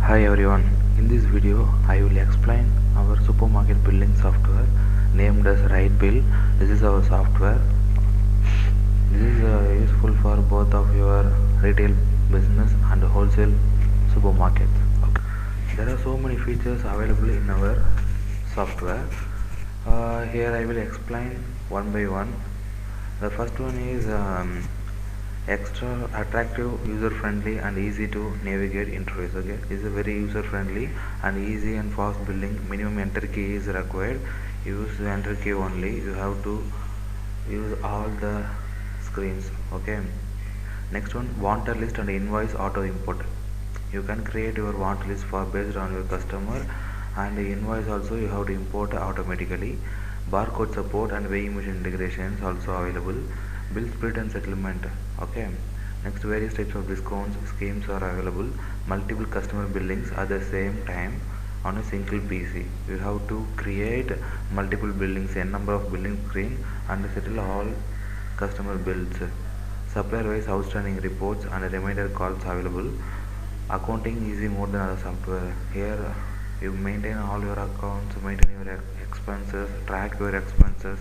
Hi everyone, in this video I will explain our supermarket billing software named as RightBill. This is our software. This is useful for both of your retail business and wholesale supermarkets. Okay. There are so many features available in our software. Here I will explain one by one. The first one is extra attractive, user friendly and easy to navigate interface. Okay, it's a very user friendly and easy and fast billing. Minimum enter key is required. Use the enter key only. You have to use all the screens. Okay, next one, wanted list and invoice auto import. You can create your want list for based on your customer, and the invoice also you have to import automatically. Barcode support and weighing machine integrations also available. Bill split and settlement. Okay, next, various types of discounts schemes are available. Multiple customer billings at the same time on a single PC. You have to create multiple billings, n number of billing screen, and settle all customer bills. Supplier wise outstanding reports and reminder calls available. Accounting easy more than other software. Here you maintain all your accounts, maintain your expenses, track your expenses.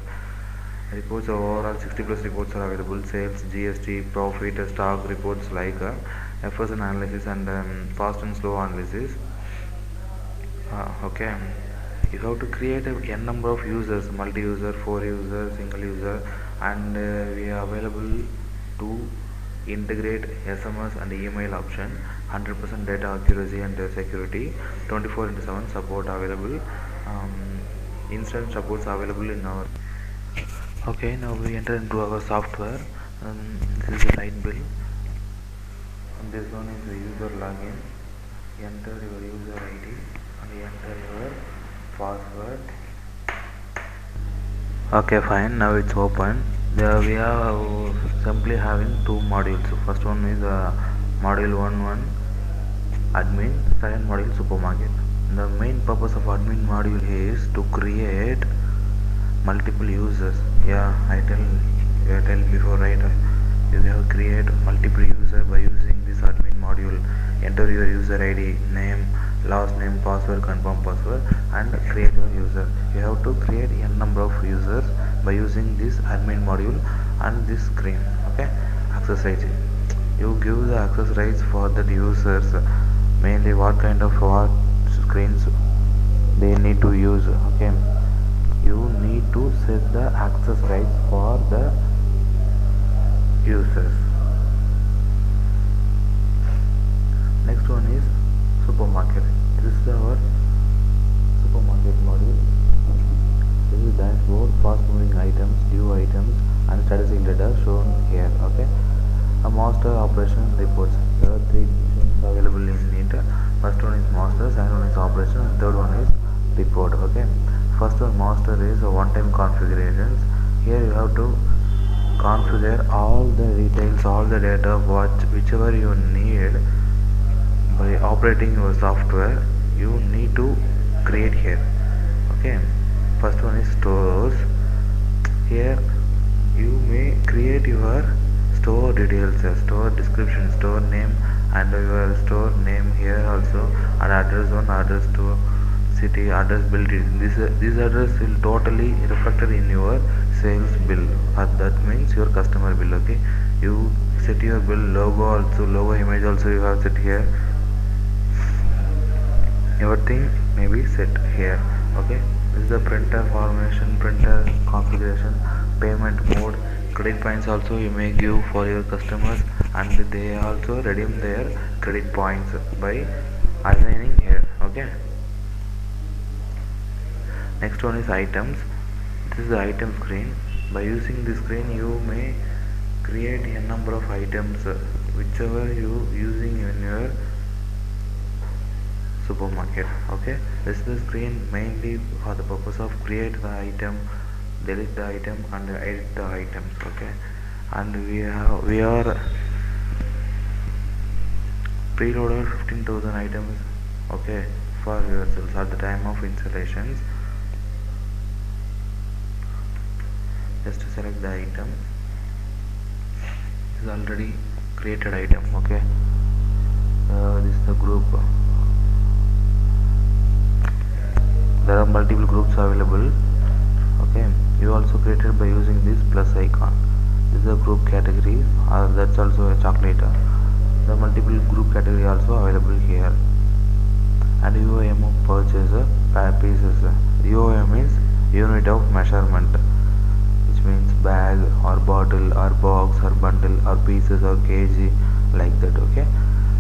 Reports overall 60 plus reports are available. Sales, GST, profit, stock reports like FS analysis and fast and slow analysis. Okay, you have to create a n number of users, multi-user, 4 user, single user, and we are available to integrate SMS and email option. 100% data accuracy and security. 24/7 support available. Instant supports available in our. Okay, now we enter into our software. This is the right bill, and this one is the user login. Enter your user ID and enter your password. Okay, fine. Now it's open. There we are simply having two modules. First one is module 1 admin. Second module supermarket. The main purpose of admin module is to create multiple users. Yeah, I tell before, right? You have create multiple user by using this admin module. Enter your user ID, name, last name, password, confirm password, and create your user. You have to create n number of users by using this admin module and this screen. Okay, access rights. You give the access rights for the users, mainly what kind of what screens they need to use. Okay, you need to set the access rights for the users. Next one is supermarket. This is our supermarket module. This is dashboard, fast moving items, due items, and statistical data shown here. Okay, a master operation reports. There are three things available in it. First one is master, second one is operation, and third one is report. Okay, first one, master, is a one-time configurations. Here you have to configure all the details, all the data, whichever you need by operating your software. You need to create here. Okay, first one is stores. Here you may create your store details, store description, store name, and your store name here also, and address one, address two, city, address bill. This address will totally reflected in your sales bill, that means your customer bill. Okay, you set your bill logo also, logo image also you have set here. Everything may be set here. Okay, this is the printer formation, printer configuration, payment mode. Credit points also you may give for your customers, and they also redeem their credit points by assigning here. Okay, next one is items. This is the item screen. By using this screen you may create a number of items, whichever you using in your supermarket. Okay, this is the screen mainly for the purpose of create the item, delete the item, and edit the items. Okay, and we are preloaded 15,000 items. Okay, for yourselves at the time of installations. Just select the item. This is already created item. Okay, this is the group. there are multiple groups available. Okay, you also created by using this plus icon. This is a group category, that's also a chocolate. The multiple group category also available here. And UOM of purchase pieces. UOM means unit of measurement, which means bag or bottle or box or bundle or pieces or kg, like that. Okay,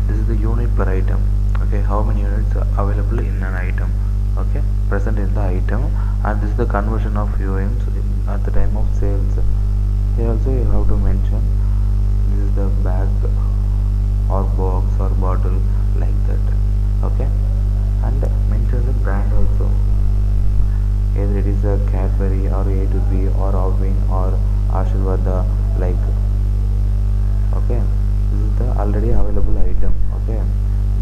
this is the unit per item. Okay, how many units are available in an item, okay, present in the item. And this is the conversion of UOMs at the time of sales. Here also you have to mention this is the bag or box or bottle, like that. Okay, and mention the brand also, either it is a Cadbury or A to B or Alvin or Ashwada, like. Okay, this is the already available item. Okay,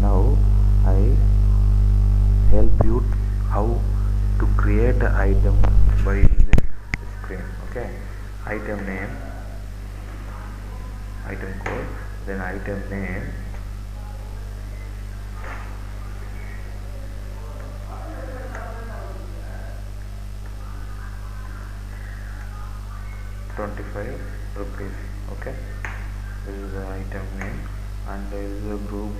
now I help you how to create an item by using the screen. Okay, item name, item code, then item name, ₹25. Okay, this is the item name, and there is a group,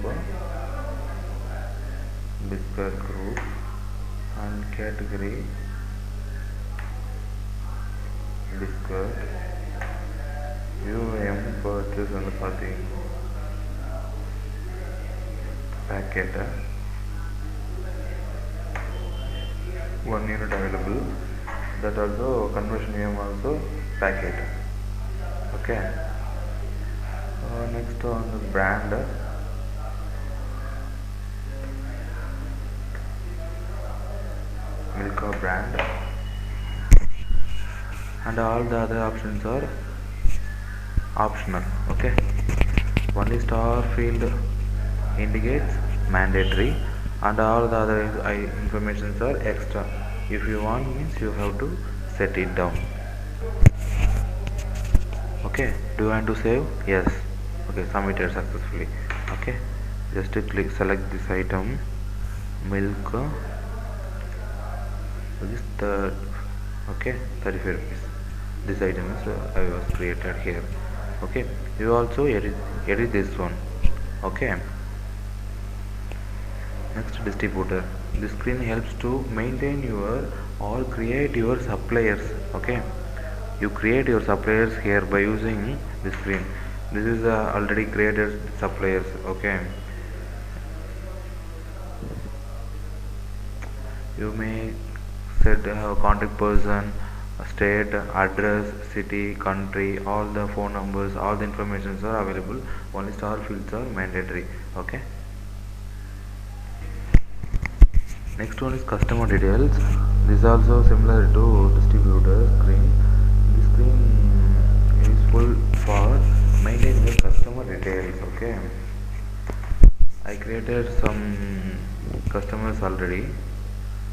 biscuit group, and category biscuit. UM purchase and party packet, 1 unit available. That also conversion UM also packet. Okay, next on the brand, Milka brand, and all the other options are optional. Okay, only star field indicates mandatory, and all the other informations are extra. If you want, means you have to set it down. Okay, do you want to save? Yes. Okay, submitted successfully. Okay, just to click select this item, milk, this third. Okay, 35 rupees. This item is I was created here. Okay, you also edit this one. Okay, next, distributor. This screen helps to maintain your or create your suppliers. Okay, you create your suppliers here by using the screen. This is already created suppliers. Okay, you may set contact person, state, address, city, country, all the phone numbers, all the informations are available. Only star fields are mandatory. Okay, next one is customer details. This is also similar to distributor screen. This screen is useful for maintaining the customer details. Okay, I created some customers already.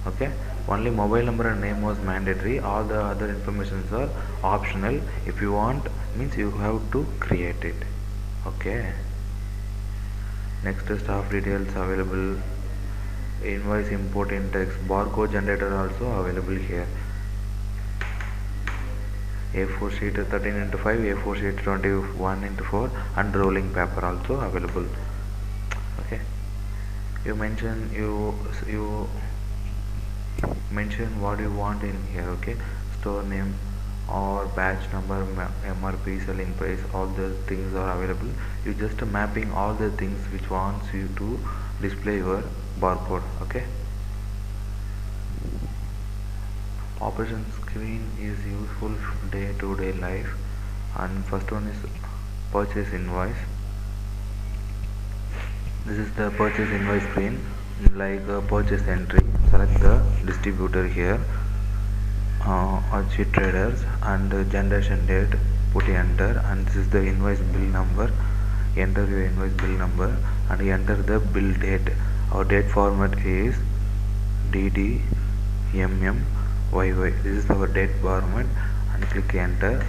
Okay, only mobile number and name was mandatory, all the other informations are optional. If you want, means you have to create it. Okay, next, staff details available, invoice import in text, barcode generator also available here. A4 sheet 13x5, A4 sheet 21x4, and rolling paper also available. Okay, you mention mention what you want in here. Okay, store name or batch number, MRP, selling price, all the things are available. You just mapping all the things which wants you to display your barcode. Okay, operation screen is useful day-to-day life. And first one is purchase invoice. This is the purchase invoice screen, like purchase entry. Select the distributor here, or sheet traders, and generation date, put enter, and this is the invoice bill number. Enter your invoice bill number and enter the bill date. Our date format is DDMMYY. This is our date format, and click enter.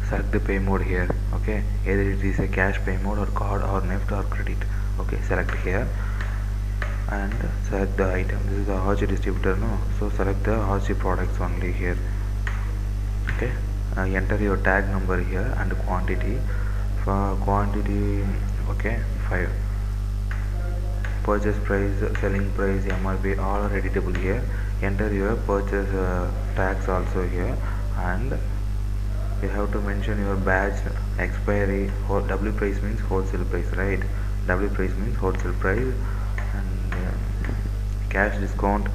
Select the pay mode here. Okay, either it is a cash pay mode or card or NEFT or credit. Okay, select here and select the item. This is the Haji distributor, no? So select the Haji products only here. Okay, enter your tag number here and quantity. For quantity, okay, 5. Purchase price, selling price, MRP, all are editable here. Enter your purchase tags also here, and you have to mention your batch expiry. Or W price means wholesale price, right? W price means wholesale price, and cash discount,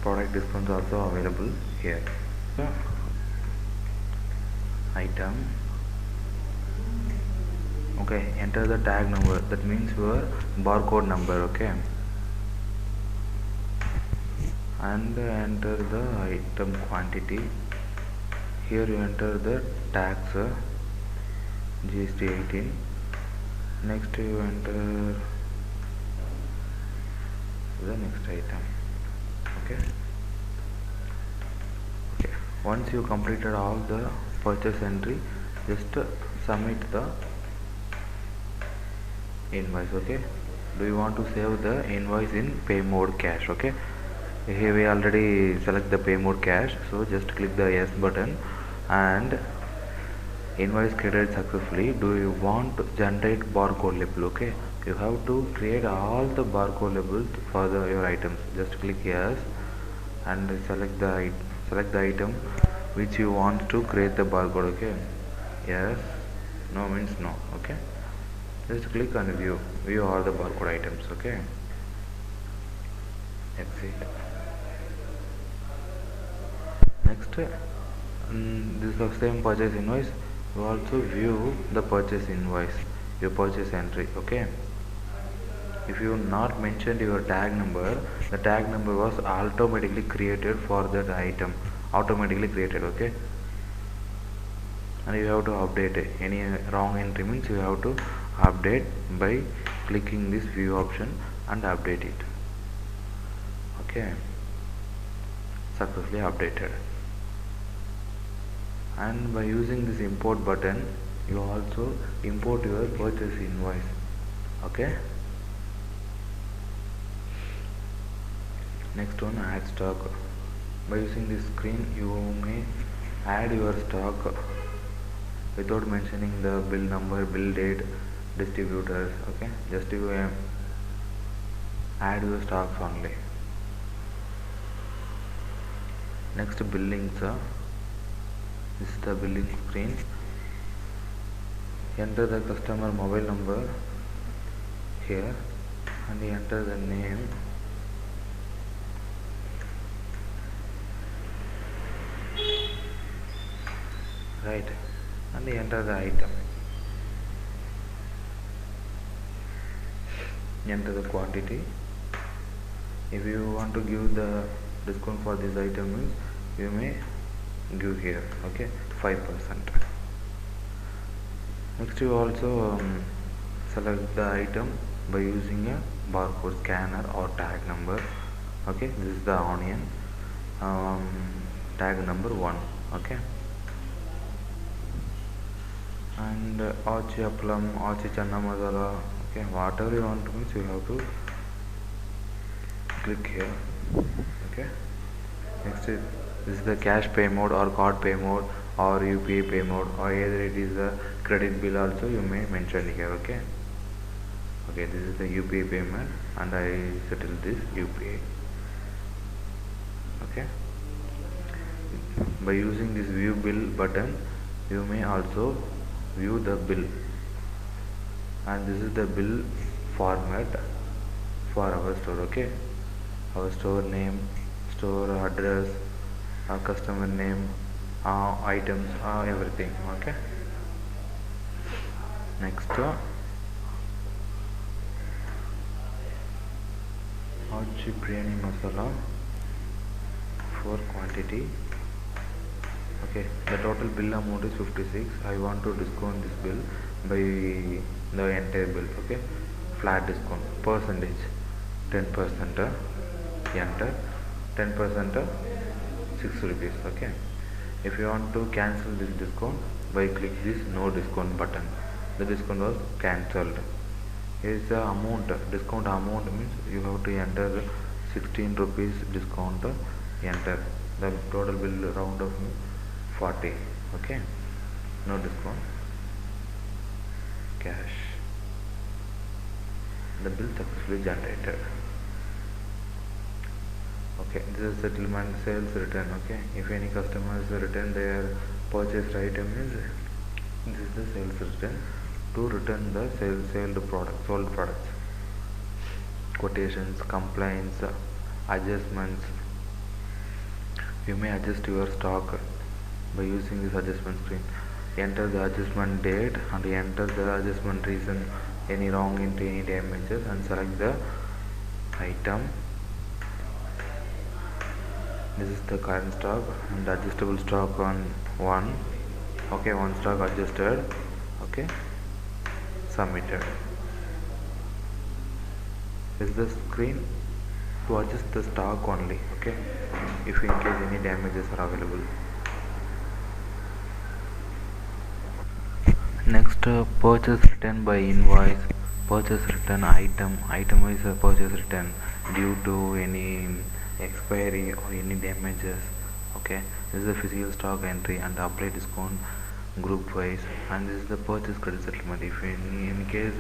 product discounts also available here. So, item, okay, enter the tag number, that means your barcode number, okay, and enter the item quantity. Here you enter the tax, GST 18. Next you enter the next item. Okay, once you completed all the purchase entry, just submit the invoice. Okay, do you want to save the invoice in pay mode cash? Okay, here we already select the pay mode cash, so just click the yes button, and invoice created successfully. Do you want to generate barcode label? Okay, you have to create all the barcode labels for your items. Just click yes and select the item which you want to create the barcode. Okay, yes, no means no. Okay, just click on view all the barcode items. Okay, exit. Next, this is the same purchase invoice. You also view the purchase invoice, your purchase entry. Okay, if you not mentioned your tag number, the tag number was automatically created for that item, automatically created. Okay, and you have to update it. Any wrong entry means you have to update by clicking this view option and update it. Okay, successfully updated. And by using this import button, you also import your purchase invoice. Okay, next one, add stock. By using this screen, you may add your stock without mentioning the bill number, bill date, distributors. Okay, just you add your stocks only. Next, billings. This is the billing screen. Enter the customer mobile number here and enter the name. Right, and enter the item. Enter the quantity. If you want to give the discount for this item, you may give here. Okay, 5%. Next, you also select the item by using a barcode scanner or tag number. Okay, this is the onion, tag number 1. Okay, and Achi appalam, Achi channa masala. Okay, whatever you want to means you have to click here. Okay, next, this is the cash pay mode or card pay mode or UPI pay mode, or either it is a credit bill also you may mention here. Okay, this is the UPI payment and I settle this UPI. Okay, by using this view bill button, you may also view the bill, and this is the bill format for our store. Okay, our store name, store address, our customer name, items, everything. Okay, next, Achi biryani masala for quantity. Okay, the total bill amount is 56. I want to discount this bill by the entire bill. Okay, flat discount, percentage 10%, enter 10%, 6 rupees. Okay, if you want to cancel this discount, by click this no discount button. The discount was cancelled. Here is the amount, discount amount means you have to enter 16 rupees discount, enter the total bill round of 40. Okay, no discount, cash. The bill successfully generated. Okay, this is settlement sales return. Okay, if any customers return their purchased item, is this is the sales return. To return the sold products, quotations, complaints, adjustments. You may adjust your stock by using this adjustment screen. Enter the adjustment date and enter the adjustment reason, any wrong into any damages, and select the item. This is the current stock and adjustable stock on 1. Okay, one stock adjusted. Okay, submitted. This is the screen to adjust the stock only. Okay, if in case any damages are available. Next, purchase return by invoice. Purchase return item is a purchase return due to any expiry or any damages. Okay, this is the physical stock entry and apply discount group wise, and this is the purchase credit settlement. If in case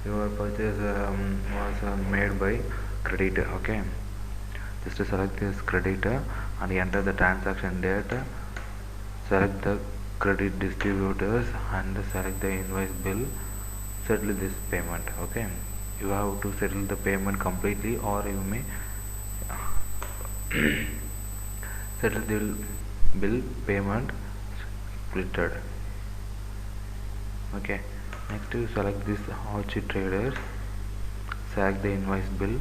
your purchase was made by creditor, okay, just to select this creditor and enter the transaction date, select the credit distributors and select the invoice bill, settle this payment. Okay, you have to settle the payment completely, or you may settle the bill payment splitted. Okay, next you select this Archie Traders, select the invoice bill.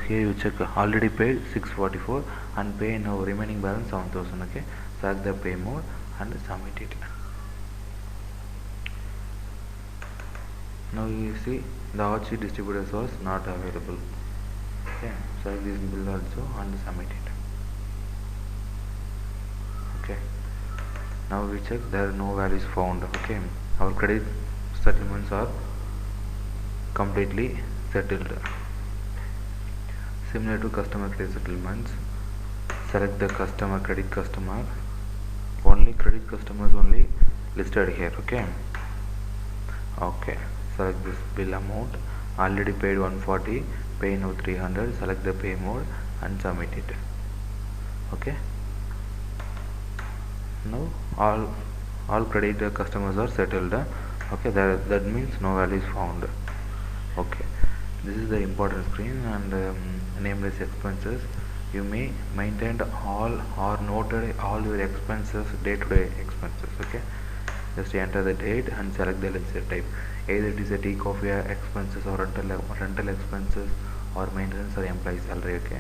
Here you check already paid 644 and pay now remaining balance 7000. Okay, select the pay mode and submit it. Now you see the Archie distributors was not available. Okay, select this bill also and submit it. Okay, now we check there are no values found. Okay, our credit settlements are completely settled. Similar to customer credit settlements, select the customer, credit customer, only credit customers only listed here. Okay, select this bill amount, already paid 140, pay now 300, select the pay mode and submit it. Okay, now all credit customers are settled. Okay, that means no value is found. Okay, this is the important screen and nameless expenses. You may maintain all or noted all your expenses, day-to-day expenses. Okay, just enter the date and select the ledger type. Either it is a tea coffee expenses or rental expenses or maintenance or employee salary. Okay,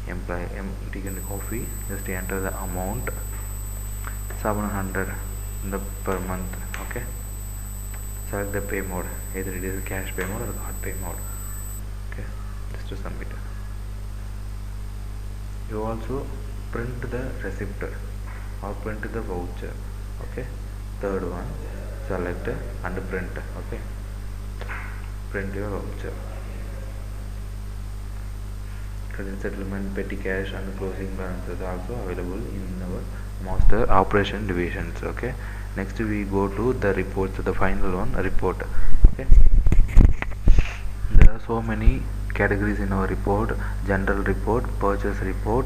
tea and coffee. Just enter the amount 700 per month. Okay, select the pay mode. Either it is cash pay mode or card pay mode. Okay, just to submit. You also print the receipt or print the voucher. Okay, third one, select and print. Okay, print your voucher. Credit settlement, petty cash and closing balances are also available in our master operation divisions. Okay, next we go to the reports, the final one, report. Okay, there are so many categories in our report: general report, purchase report,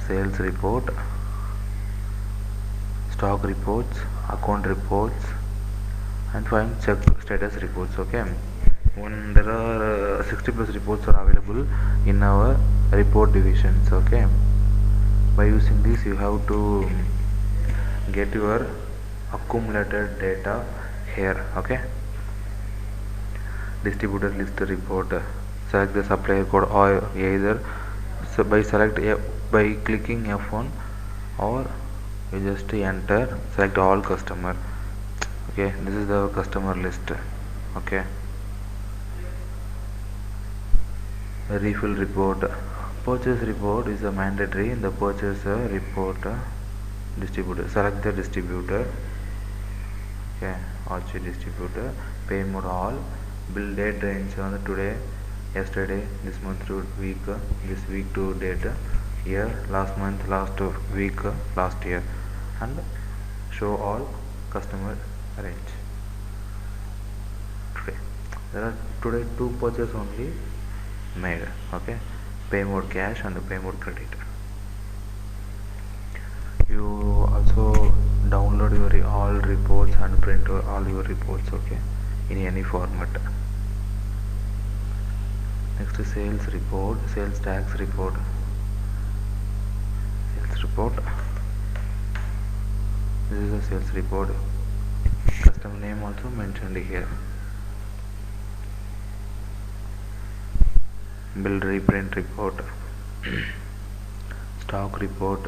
sales report, stock reports, account reports, and find check status reports. Okay, when there are 60 plus reports are available in our report divisions. Okay, by using this you have to get your accumulated data here. Okay, distributor list report, select the supplier code or either by clicking F1 or you just enter select all customer. Okay, this is the customer list. Okay, refill report, purchase report is a mandatory in the purchase report. Distributor, select the distributor. Okay, Archie distributor, pay mode all, bill date range on the today, yesterday, this month to week, this week to date, year, last month, last week, last year, and show all customer range. Today there are today two purchases only made. Okay, pay mode cash and pay mode credit. You also download your all reports and print all your reports, okay, in any format. Next is sales report, sales tax report. Sales report, this is a sales report, custom name also mentioned here. Bill reprint report, stock report,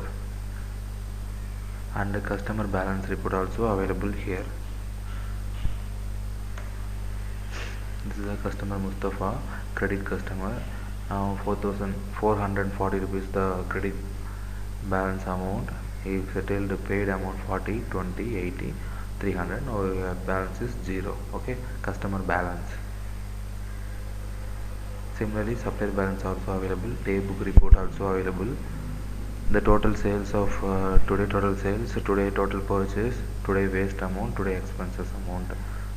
and the customer balance report also available here. This is a customer Mustafa, credit customer. Now 4,440 rupees the credit balance amount. He settled the paid amount 40, 20, 80, 300. Now your balance is 0. Okay, customer balance. Similarly, supplier balance also available. Pay book report also available. The total sales of today total sales, today total purchase, today waste amount, today expenses amount.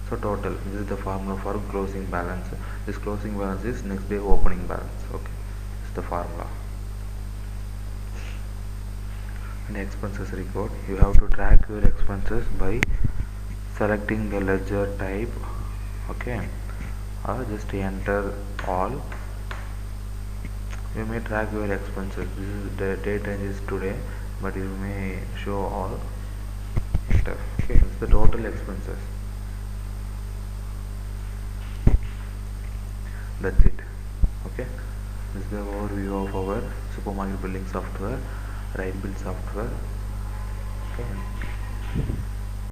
So total, this is the formula for closing balance. This closing balance is next day opening balance. Okay, this is the formula. In expenses report, you have to track your expenses by selecting the ledger type. Okay, or just enter all. You may track your expenses. This is the date range is today, but you may show all. Enter. Okay, this is the total expenses. That's it. Okay, this is the overview of our supermarket billing software, RightBill software. Okay.